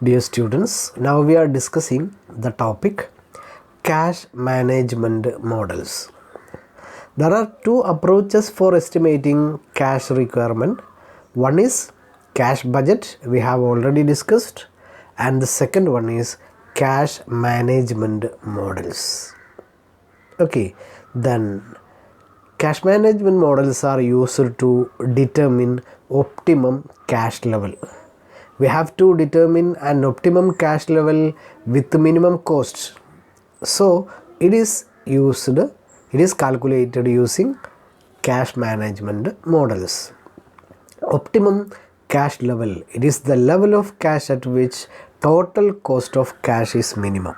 Dear students, now we are discussing the topic cash management models. There are two approaches for estimating cash requirement. One is cash budget, we have already discussed, and the second one is cash management models. Okay, then cash management models are used to determine optimum cash level. We have to determine an optimum cash level with minimum cost. So it is calculated using cash management models. Optimum cash level, it is the level of cash at which total cost of cash is minimum.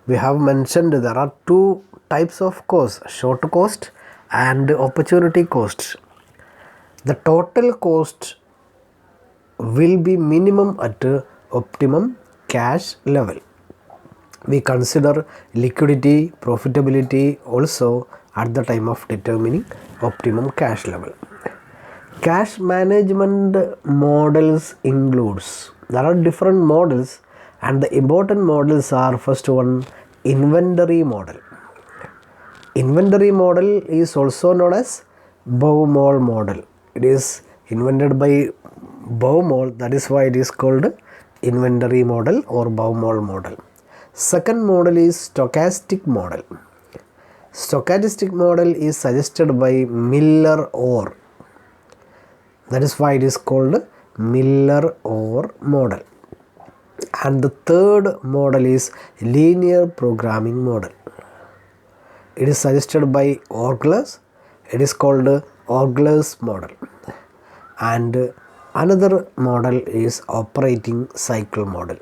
We have mentioned there are two types of cost, short cost and opportunity cost. The total cost will be minimum at optimum cash level. We consider liquidity, profitability also at the time of determining optimum cash level. Cash management models includes, there are different models and the important models are, first one, inventory model. Inventory model is also known as Baumol model. It is invented by Baumol, that is why it is called inventory model or Baumol model. Second model is stochastic model. Stochastic model is suggested by Miller-Orr. That is why it is called Miller-Orr model. And the third model is linear programming model. It is suggested by Orgles. It is called Orgles model. And another model is operating cycle model.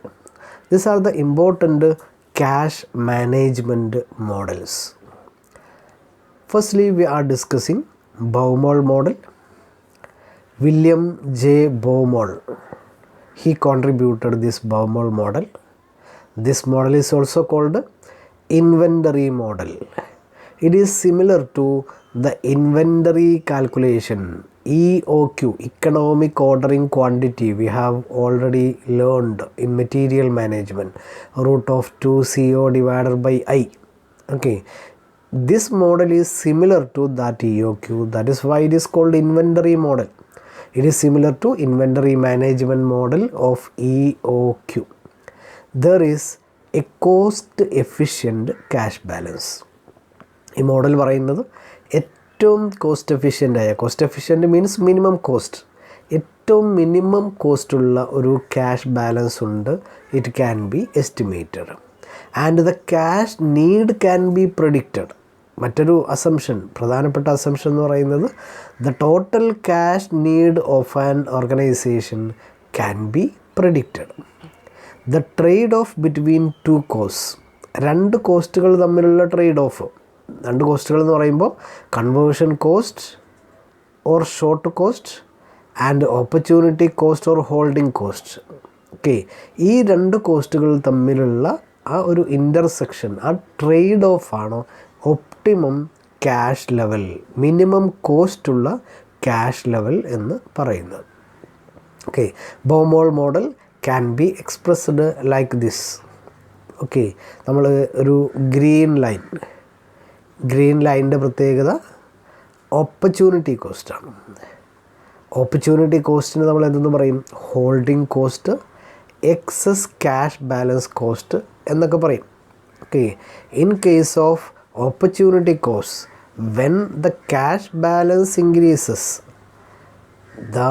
These are the important cash management models. Firstly, we are discussing Baumol model. William J. Baumol, he contributed this Baumol model. This model is also called inventory model. It is similar to the inventory calculation, EOQ, economic ordering quantity, we have already learned in material management, root of 2CO divided by I. Okay, this model is similar to that EOQ, that is why it is called inventory model. It is similar to inventory management model of EOQ. There is a cost efficient cash balance. ഈ model പറയുന്നത് ഏറ്റവും cost efficient means minimum cost, ഏറ്റവും minimum കോസ്റ്റുള്ള ഒരു cash balance ഉണ്ട്. It can be estimated and the cash need can B predicted. മറ്റൊരു assumption, പ്രധാനപ്പെട്ട assumption എന്ന് പറയുന്നത് the total cash need of an organisation can be predicted. The trade off between two cost, രണ്ട് കോസ്റ്റുകൾ തമ്മിലുള്ള trade off, രണ്ട് കോസ്റ്റുകൾ എന്ന് പറയുമ്പോൾ conversion cost or short cost and opportunity cost or holding cost. Okay, ഈ രണ്ട് കോസ്റ്റുകൾ തമ്മിലുള്ള ആ ഒരു ഇൻ്റർസെക്ഷൻ, ആ ട്രേഡ് ഓഫ് ആണ് ഒപ്റ്റിമം ക്യാഷ് ലെവൽ, മിനിമം കോസ്റ്റുള്ള ക്യാഷ് ലെവൽ എന്ന് പറയുന്നത്. Okay, Baumol model can be expressed like this. Okay, നമ്മൾ ഒരു ഗ്രീൻ ലൈനിൻ്റെ പ്രത്യേകത ഓപ്പർച്യൂണിറ്റി കോസ്റ്റാണ്. ഓപ്പർച്യൂണിറ്റി കോസ്റ്റിന് നമ്മൾ എന്തെന്ന് പറയും? Holding cost, excess cash balance cost എന്നൊക്കെ പറയും. Okay, in case of opportunity cost, when the cash balance increases the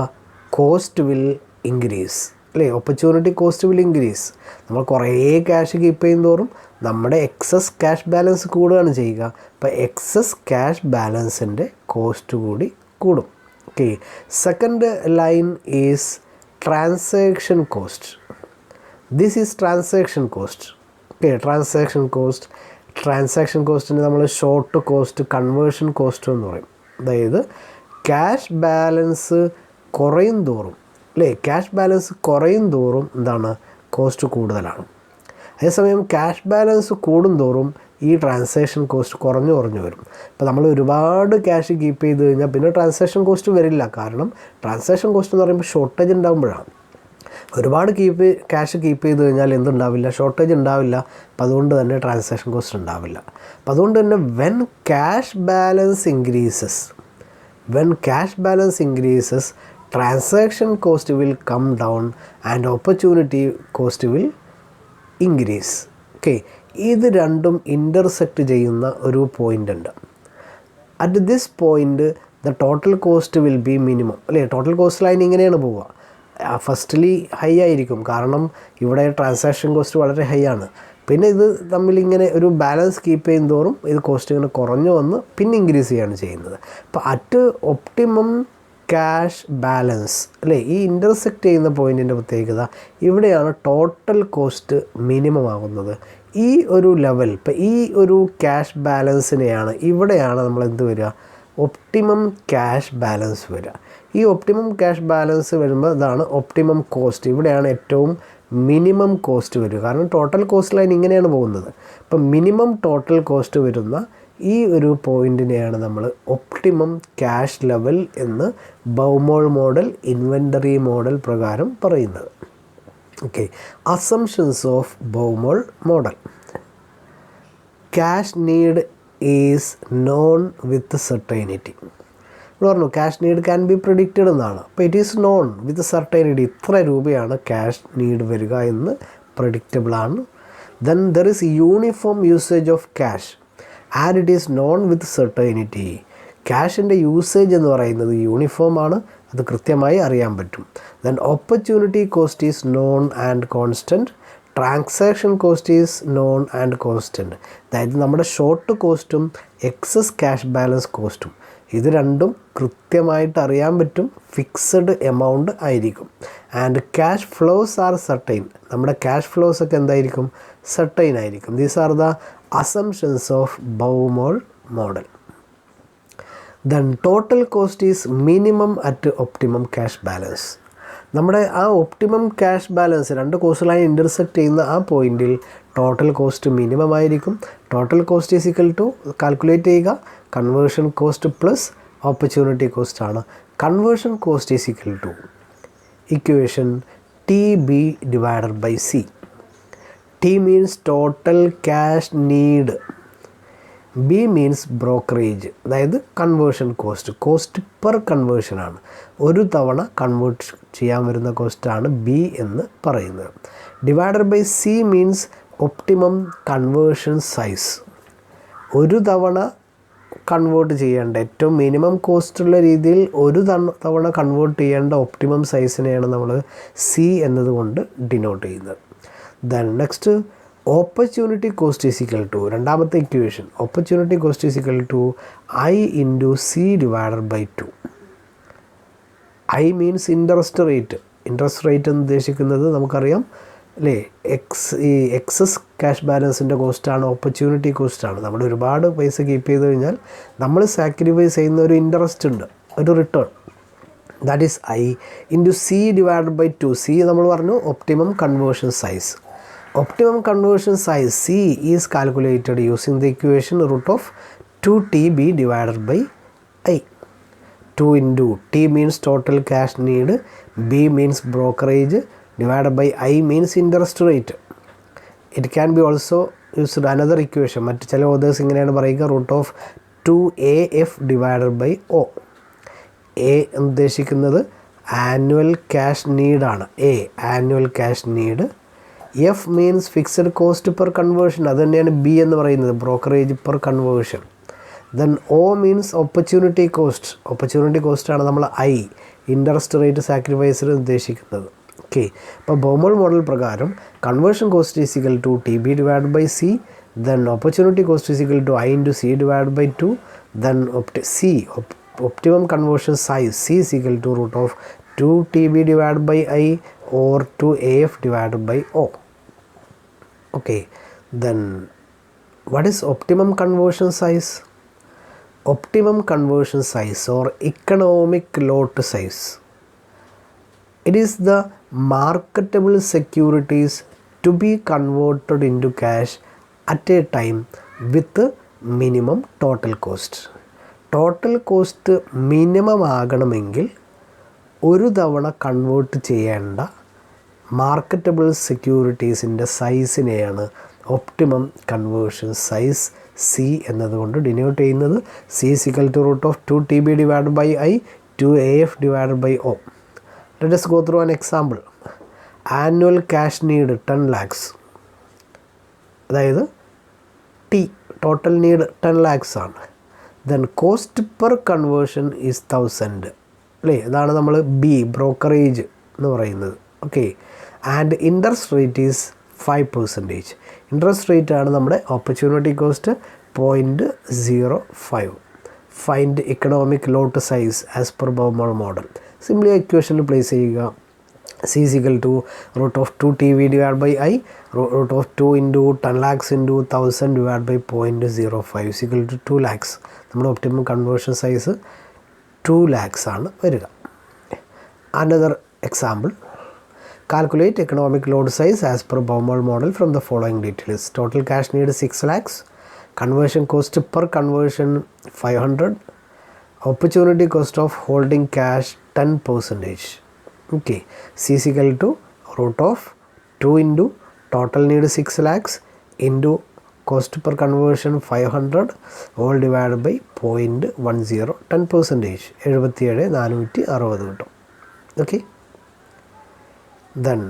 cost will increase. അല്ലേ, ഓപ്പർച്യൂണിറ്റി കോസ്റ്റ് വിൽ ഇൻക്രീസ്. നമ്മൾ കുറേ ക്യാഷ് കീപ്പ് ചെയ്യുന്നതോറും നമ്മുടെ എക്സസ് ക്യാഷ് ബാലൻസ് കൂടുകയാണ് ചെയ്യുക. അപ്പോൾ എക്സസ് ക്യാഷ് ബാലൻസിൻ്റെ കോസ്റ്റ് കൂടി കൂടും. Okay, second line is transaction cost. This is transaction cost. Okay, transaction കോസ്റ്റിന് നമ്മൾ ഷോർട്ട് കോസ്റ്റ്, കൺവേർഷൻ കോസ്റ്റ് എന്ന് പറയും. അതായത് ക്യാഷ് ബാലൻസ് കുറയും തോറും, അല്ലേ, ക്യാഷ് ബാലൻസ് കുറയും തോറും എന്താണ്, കോസ്റ്റ് കൂടുതലാണ്. അതേസമയം ക്യാഷ് ബാലൻസ് കൂടുന്തോറും ഈ ട്രാൻസാക്ഷൻ കോസ്റ്റ് കുറഞ്ഞു വരും. ഇപ്പോൾ നമ്മൾ ഒരുപാട് ക്യാഷ് കീപ്പ് ചെയ്ത് കഴിഞ്ഞാൽ പിന്നെ ട്രാൻസാക്ഷൻ കോസ്റ്റ് വരില്ല. കാരണം ട്രാൻസാക്ഷൻ കോസ്റ്റ് എന്ന് പറയുമ്പോൾ ഷോർട്ടേജ് ഉണ്ടാകുമ്പോഴാണ്. ഒരുപാട് ക്യാഷ് കീപ്പ് ചെയ്ത് കഴിഞ്ഞാൽ എന്തുണ്ടാവില്ല, ഷോർട്ടേജ് ഉണ്ടാവില്ല. അപ്പം അതുകൊണ്ട് തന്നെ ട്രാൻസാക്ഷൻ കോസ്റ്റ് ഉണ്ടാവില്ല. അപ്പം അതുകൊണ്ട് തന്നെ when cash balance increases transaction cost will come down and opportunity cost will increase. Okay, ഇത് രണ്ടും ഇൻ്റർസെക്റ്റ് ചെയ്യുന്ന ഒരു പോയിൻ്റ് ഉണ്ട്. At this point the total cost will be minimum, അല്ലേ? ടോട്ടൽ കോസ്റ്റ് ലൈൻ ഇങ്ങനെയാണ് പോവുക. ഫസ്റ്റ്ലി ഹൈ ആയിരിക്കും, കാരണം ഇവിടെ ട്രാൻസാക്ഷൻ കോസ്റ്റ് വളരെ ഹൈ ആണ്. പിന്നെ ഇത് തമ്മിലിങ്ങനെ ഒരു ബാലൻസ് കീപ്പ് ചെയ്യും തോറും ഇത് കോസ്റ്റ് ഇങ്ങനെ കുറഞ്ഞു വന്ന് പിന്നെ ഇൻക്രീസ് ചെയ്യുകയാണ് ചെയ്യുന്നത്. അപ്പോൾ അറ്റ് ഒപ്റ്റിമം ക്യാഷ് ബാലൻസ്, അല്ലേ? ഈ ഇൻ്റർസെക്റ്റ് ചെയ്യുന്ന പോയിൻറ്റിൻ്റെ പ്രത്യേകത ഇവിടെയാണ് ടോട്ടൽ കോസ്റ്റ് മിനിമം ആകുന്നത്. ഈ ഒരു ലെവൽ, ഇപ്പം ഈ ഒരു ക്യാഷ് ബാലൻസിനെയാണ്, ഇവിടെയാണ് നമ്മൾ എന്ത് വരിക, ഒപ്റ്റിമം ക്യാഷ് ബാലൻസ് വരിക. ഈ ഒപ്റ്റിമം ക്യാഷ് ബാലൻസ് വരുമ്പോൾ ഇതാണ് ഒപ്റ്റിമം കോസ്റ്റ്. ഇവിടെയാണ് ഏറ്റവും മിനിമം കോസ്റ്റ് വരിക, കാരണം ടോട്ടൽ കോസ്റ്റ് ലൈൻ ഇങ്ങനെയാണ് പോകുന്നത്. അപ്പം മിനിമം ടോട്ടൽ കോസ്റ്റ് വരുന്ന ഈ ഒരു പോയിൻറ്റിനെയാണ് നമ്മൾ ഒപ്റ്റിമം ക്യാഷ് ലെവൽ എന്ന് ബൗമോൾ മോഡൽ, ഇൻവെൻ്ററി മോഡൽ പ്രകാരം പറയുന്നത്. Okay, assumptions of Baumol model. Cash need is known with certainty. നമ്മൾ പറഞ്ഞു cash need can be predicted എന്നാണ്. അപ്പോൾ it is known with certainty, ഇത്ര രൂപയാണ് ക്യാഷ് നീഡ് വരിക എന്ന് പ്രഡിക്റ്റബിളാണ്. Then there is uniform usage of cash and it is known with certainty. ക്യാഷിൻ്റെ യൂസേജ് എന്ന് പറയുന്നത് യൂണിഫോം ആണ്, അത് കൃത്യമായി അറിയാൻ പറ്റും. Then opportunity cost is known and constant. Transaction cost is known and constant. അതായത് നമ്മുടെ ഷോർട്ട് കോസ്റ്റും എക്സസ് ക്യാഷ് ബാലൻസ് കോസ്റ്റും ഇത് രണ്ടും കൃത്യമായിട്ട് അറിയാൻ പറ്റും, ഫിക്സഡ് എമൗണ്ട് ആയിരിക്കും. And cash flows are certain. നമ്മുടെ ക്യാഷ് ഫ്ലോസ് ഒക്കെ എന്തായിരിക്കും, സർട്ടൈൻ ആയിരിക്കും. These are the assumptions of Baumol model. Then total cost is minimum at optimum cash balance. നമ്മുടെ ആ ഒപ്റ്റിമം ക്യാഷ് ബാലൻസ് രണ്ട് കോസ്റ്റുകളായി ഇൻ്റർസെക്റ്റ് ചെയ്യുന്ന ആ പോയിൻറ്റിൽ ടോട്ടൽ കോസ്റ്റ് മിനിമം ആയിരിക്കും. Total cost is equal to calculate ചെയ്യുക, conversion cost plus opportunity cost ആണ്. Conversion cost is equal to equation TB divided by C. T means total cash need, B means brokerage, അതായത് conversion cost per conversion ആണ്. ഒരു തവണ convert ചെയ്യാൻ വരുന്ന കോസ്റ്റാണ് B എന്ന് പറയുന്നത്. Divided by C means optimum conversion size. ഒരു തവണ കൺവേർട്ട് ചെയ്യേണ്ട ഏറ്റവും മിനിമം കോസ്റ്റുള്ള രീതിയിൽ ഒരു തവണ കൺവേർട്ട് ചെയ്യേണ്ട ഒപ്റ്റിമം സൈസിനെയാണ് നമ്മൾ C എന്നതുകൊണ്ട് ഡിനോട്ട് ചെയ്യുന്നത്. Then next opportunity cost is equal to, രണ്ടാമത്തെ equation, opportunity cost is equal to I into C divided by 2. I means interest rate. Interest rate എന്ന് ഉദ്ദേശിക്കുന്നത് നമുക്കറിയാം അല്ലേ, ഈ എക്സസ് ക്യാഷ് ബാലൻസിൻ്റെ കോസ്റ്റാണ്, ഓപ്പർച്യൂണിറ്റി കോസ്റ്റാണ്. നമ്മൾ ഒരുപാട് പൈസ കീപ്പ് ചെയ്ത് കഴിഞ്ഞാൽ നമ്മൾ സാക്രിഫൈസ് ചെയ്യുന്ന ഒരു ഇൻട്രസ്റ്റ് ഉണ്ട്, ഒരു return. That is I into C divided by 2. C നമ്മൾ പറഞ്ഞു optimum conversion size. Optimum conversion size C is calculated using the equation root of 2TB divided by I. 2 into T means total cash need, B means brokerage, divided by I means interest rate. It can be also used another equation. മറ്റ് ചില authors ഇങ്ങനെയാണ് പറയുക, root of 2AF divided by O. A ഉദ്ദേശിക്കുന്നത് annual cash നീഡാണ്. Annual cash need. F means fixed cost per conversion, അത് തന്നെയാണ് B എന്ന് പറയുന്നത്, brokerage per conversion. Then O means opportunity cost. Opportunity കോസ്റ്റാണ് നമ്മൾ I, ഇൻട്രസ്റ്റ് റേറ്റ് സാക്രിഫൈസിൽ ഉദ്ദേശിക്കുന്നത്. ഓക്കെ, അപ്പോൾ ബൗമോൾ മോഡൽ പ്രകാരം conversion cost is equal to TB divide by C. Then opportunity cost is equal to I into C divide by 2. Then optimum conversion size C is equal to root of 2TB divided by I or 2AF divided by O. Okay, then what is optimum conversion size? Optimum conversion size or economic lot size. It is the marketable securities to be converted into cash at a time with minimum total cost. Total cost minimum ആകണമെങ്കിൽ ഒരു തവണ convert ചെയ്യേണ്ട marketable സെക്യൂരിറ്റീസിൻ്റെ സൈസിനെയാണ് optimum conversion size C എന്നതുകൊണ്ട് denote ചെയ്യുന്നത്. C is equal to root of 2TB divide by I 2AF divide by O. Let us go through an example. Annual cash need 10 lakhs, അതായത് total need 10 lakhs ആണ്. Then cost per conversion is 1000 അല്ലേ, അതാണ് നമ്മൾ brokerage എന്ന് പറയുന്നത്. Okay, and interest rate is 5%. Interest rate ആണ് നമ്മുടെ opportunity cost 0.05. Find economic lot size as per Baumol model. Simply ഇക്വേഷനിൽ പ്ലേസ് ചെയ്യുക. C is equal to root of 2TB divided by I, root of 2 into 10 lakhs into 1000 divided by 0.05 is equal to 2 lakhs. നമ്മുടെ optimum conversion size 2 lakhs ആണ് വരിക. Another example, calculate economic load size as per Baumol model from the following details. Total cash need 6 lakhs, conversion cost per conversion 500, opportunity cost of holding cash 10%. Okay, C is equal to root of 2 into total need 6 lakhs into cost per conversion 500 all divided by 0.10, 10%, 77,460 കിട്ടും. Okay, then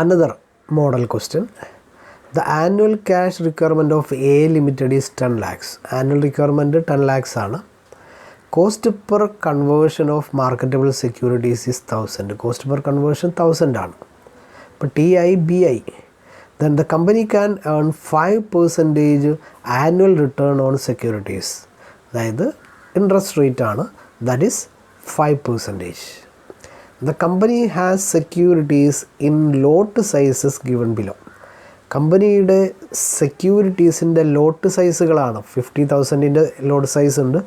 another model question. The annual cash requirement of A Limited is 10 lakhs. Annual requirement 10 lakhs ആണ്. Cost per conversion of marketable securities is 1000. Cost per conversion 1000 ആണ്. ഇപ്പോൾ TIBI, then the company can earn 5% annual return on securities, അതായത് interest rate ആണ്, that is 5%. The company has securities in lot sizes given below. കമ്പനിയുടെ സെക്യൂരിറ്റീസിൻ്റെ ലോട്ട് സൈസുകളാണ്. 50,000ൻ്റെ ലോട്ട് size ഉണ്ട്,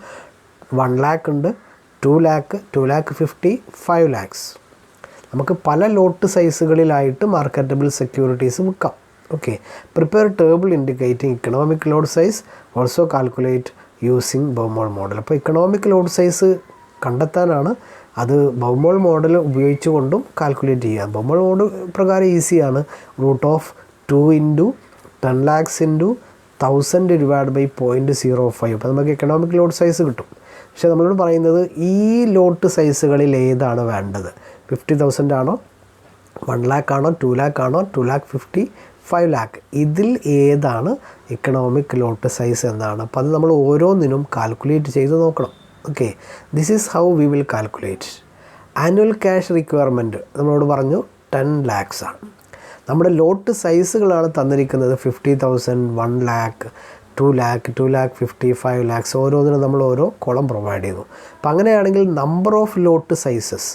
1 lakh ഉണ്ട്, 2 lakh, 2,50,000, 5 lakhs. നമുക്ക് പല lot സൈസുകളിലായിട്ട് മാർക്കറ്റബിൾ സെക്യൂരിറ്റീസ് വിൽക്കാം. Okay, prepare table indicating economic lot size, also calculate using Baumol model. അപ്പോൾ economic lot size കണ്ടെത്താനാണ്, അത് ബൗമോൾ മോഡൽ ഉപയോഗിച്ചുകൊണ്ടും കാൽക്കുലേറ്റ് ചെയ്യാം. ബൗമോൾ മോഡൽ പ്രകാരം ഈസിയാണ്. Root of 2 into 10 lakhs into 1000 divided by 0.05. അപ്പോൾ നമുക്ക് എക്കണോമിക് ലോഡ് സൈസ് കിട്ടും. പക്ഷേ നമ്മളോട് പറയുന്നത് ഈ ലോട്ട് സൈസുകളിൽ ഏതാണ് വേണ്ടത്, 50,000 ആണോ, 1 lakh ആണോ, 2 lakh ആണോ, 2,50,000, 5 lakh, ഇതിൽ ഏതാണ് ഇക്കണോമിക് ലോട്ട് സൈസ് എന്നാണ്. അപ്പോൾ അത് നമ്മൾ ഓരോന്നിനും കാൽക്കുലേറ്റ് ചെയ്ത് നോക്കണം. Okay, this is how we will calculate. Annual cash requirement നമ്മളോട് പറഞ്ഞു 10 lakhs ആണ്. നമ്മുടെ ലോട്ട് സൈസുകളാണ് തന്നിരിക്കുന്നത് 50,000, 1 lakh, 2 lakh, 2,50,000, 5 lakhs. ഓരോന്നിനും നമ്മൾ ഓരോ കോളം പ്രൊവൈഡ് ചെയ്തു. അപ്പോൾ അങ്ങനെയാണെങ്കിൽ നമ്പർ ഓഫ് ലോട്ട് സൈസസ്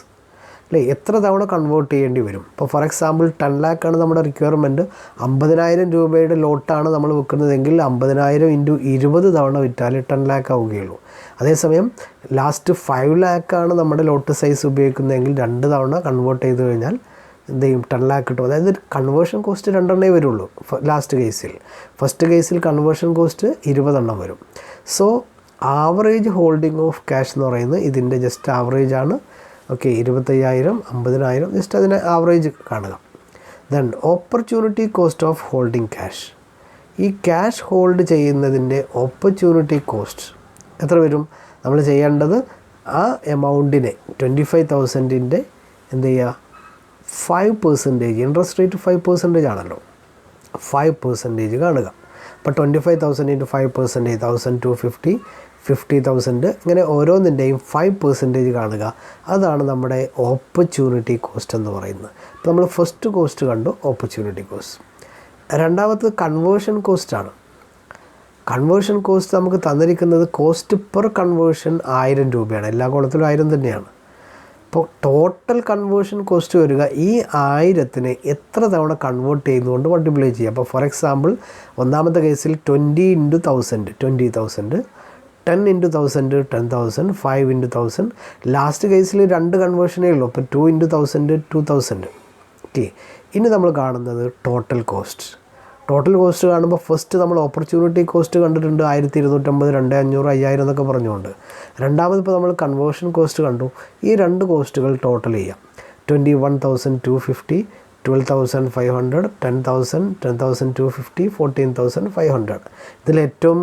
അല്ലേ, എത്ര തവണ കൺവേർട്ട് ചെയ്യേണ്ടി വരും. ഇപ്പോൾ ഫോർ എക്സാമ്പിൾ 10 lakh ആണ് നമ്മുടെ റിക്വയർമെൻറ്റ്, 50,000 രൂപയുടെ ലോട്ടാണ് നമ്മൾ വിൽക്കുന്നതെങ്കിൽ 50,000 into 20 തവണ വിറ്റാൽ 10 lakh ആവുകയുള്ളൂ. അതേസമയം ലാസ്റ്റ് 5 lakh ആണ് നമ്മുടെ ലോട്ട് സൈസ് ഉപയോഗിക്കുന്നതെങ്കിൽ 2 തവണ കൺവേർട്ട് ചെയ്ത് കഴിഞ്ഞാൽ എന്ത് ചെയ്യും, 10 lakh കിട്ടും. അതായത് കൺവേർഷൻ കോസ്റ്റ് 2 വരുള്ളൂ ലാസ്റ്റ് കേസിൽ. ഫസ്റ്റ് കേസിൽ കൺവേർഷൻ കോസ്റ്റ് 20 വരും. So average holding of cash എന്ന് പറയുന്നത് ഇതിൻ്റെ ജസ്റ്റ് ആവറേജ് ആണ്. ഓക്കെ, 25,000, 50,000, ജസ്റ്റ് അതിനെ ആവറേജ് കാണുക. Then opportunity cost of holding cash. ഈ ക്യാഷ് ഹോൾഡ് ചെയ്യുന്നതിൻ്റെ ഓപ്പർച്യൂണിറ്റി കോസ്റ്റ് എത്ര വരും? നമ്മൾ ചെയ്യേണ്ടത് ആ എമൗണ്ടിനെ 25,000ൻ്റെ എന്ത് ചെയ്യുക, 5%, ഇൻട്രസ്റ്റ് റേറ്റ് 5% ആണല്ലോ, 5% കാണുക. അപ്പോൾ 25,000 into 5%, 1,250, 50,000, ഇങ്ങനെ ഓരോന്നിൻ്റെയും 5% കാണുക. അതാണ് നമ്മുടെ ഓപ്പർച്യൂണിറ്റി കോസ്റ്റ് എന്ന് പറയുന്നത്. അപ്പോൾ നമ്മൾ ഫസ്റ്റ് കോസ്റ്റ് കണ്ടു, ഓപ്പർച്യൂണിറ്റി കോസ്റ്റ്. രണ്ടാമത്തത് കൺവേർഷൻ കോസ്റ്റാണ്. കൺവേർഷൻ കോസ്റ്റ് നമുക്ക് തന്നിരിക്കുന്നത് കോസ്റ്റ് പെർ കൺവേർഷൻ 1000 രൂപയാണ്. എല്ലാ കോളത്തിലും 1000 തന്നെയാണ്. അപ്പോൾ ടോട്ടൽ കൺവേർഷൻ കോസ്റ്റ് വരിക ഈ 1000നെ എത്ര തവണ കൺവേർട്ട് ചെയ്യുന്നതുകൊണ്ട് മൾട്ടിപ്ലൈ ചെയ്യുക. അപ്പോൾ ഫോർ എക്സാമ്പിൾ ഒന്നാമത്തെ കേസിൽ 20 into 1000, 20,000, 10 into 1000, 10,000, 5 into 1000. ലാസ്റ്റ് കേസിൽ 2 കൺവേർഷനേ ഉള്ളൂ. അപ്പോൾ 2 into 1000, 2,000. ഓക്കെ, ഇനി നമ്മൾ കാണുന്നത് ടോട്ടൽ കോസ്റ്റ്. ടോട്ടൽ കോസ്റ്റ് കാണുമ്പോൾ ഫസ്റ്റ് നമ്മൾ ഓപ്പർച്യൂണിറ്റി കോസ്റ്റ് കണ്ടിട്ടുണ്ട് 1,250, 2,500, 5,000 എന്നൊക്കെ പറഞ്ഞുകൊണ്ട്. രണ്ടാമത് ഇപ്പോൾ നമ്മൾ കൺവേർഷൻ കോസ്റ്റ് കണ്ടു. ഈ 2 കോസ്റ്റുകൾ ടോട്ടൽ ചെയ്യാം. 21,250, 12,500, 10,000, 10,250, 14,500. ഇതിൽ ഏറ്റവും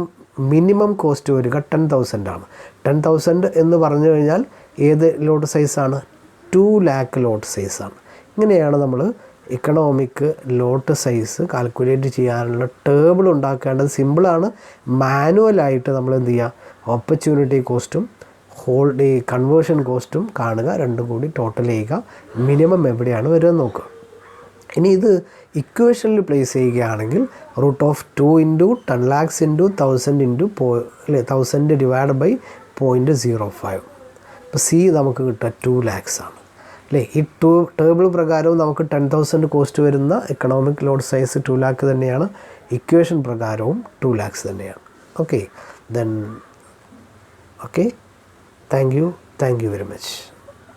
മിനിമം കോസ്റ്റ് വരിക 10,000 ആണ്. 10,000 എന്ന് പറഞ്ഞു കഴിഞ്ഞാൽ ഏത് ലോട്ട് സൈസാണ്? 2 lakh ലോട്ട് സൈസാണ്. ഇങ്ങനെയാണ് നമ്മൾ ഇക്കണോമിക് ലോട്ട് സൈസ് കാൽക്കുലേറ്റ് ചെയ്യാനുള്ള ടേബിൾ ഉണ്ടാക്കേണ്ടത്. സിമ്പിളാണ്. മാനുവലായിട്ട് നമ്മൾ എന്ത് ചെയ്യുക, ഓപ്പർച്യൂണിറ്റി കോസ്റ്റും ഈ കൺവേർഷൻ കോസ്റ്റും കാണുക, രണ്ടും കൂടി ടോട്ടൽ ചെയ്യുക, മിനിമം എവിടെയാണ് വരിക നോക്കുക. ഇനി ഇത് ഇക്വേഷനിൽ പ്ലേസ് ചെയ്യുകയാണെങ്കിൽ √2 × 10 lakhs × 1000 1000 ഡിവൈഡ് ബൈ 0.05. ഇപ്പോൾ സി നമുക്ക് കിട്ടുക 2 lakhs ആണ് അല്ലേ. ഈ ടേബിൾ പ്രകാരവും നമുക്ക് 10,000 കോസ്റ്റ് വരുന്ന എക്കണോമിക് ലോഡ് സൈസ് 2 lakh തന്നെയാണ്. ഇക്വേഷൻ പ്രകാരവും 2 lakhs തന്നെയാണ്. Okay, thank you very much.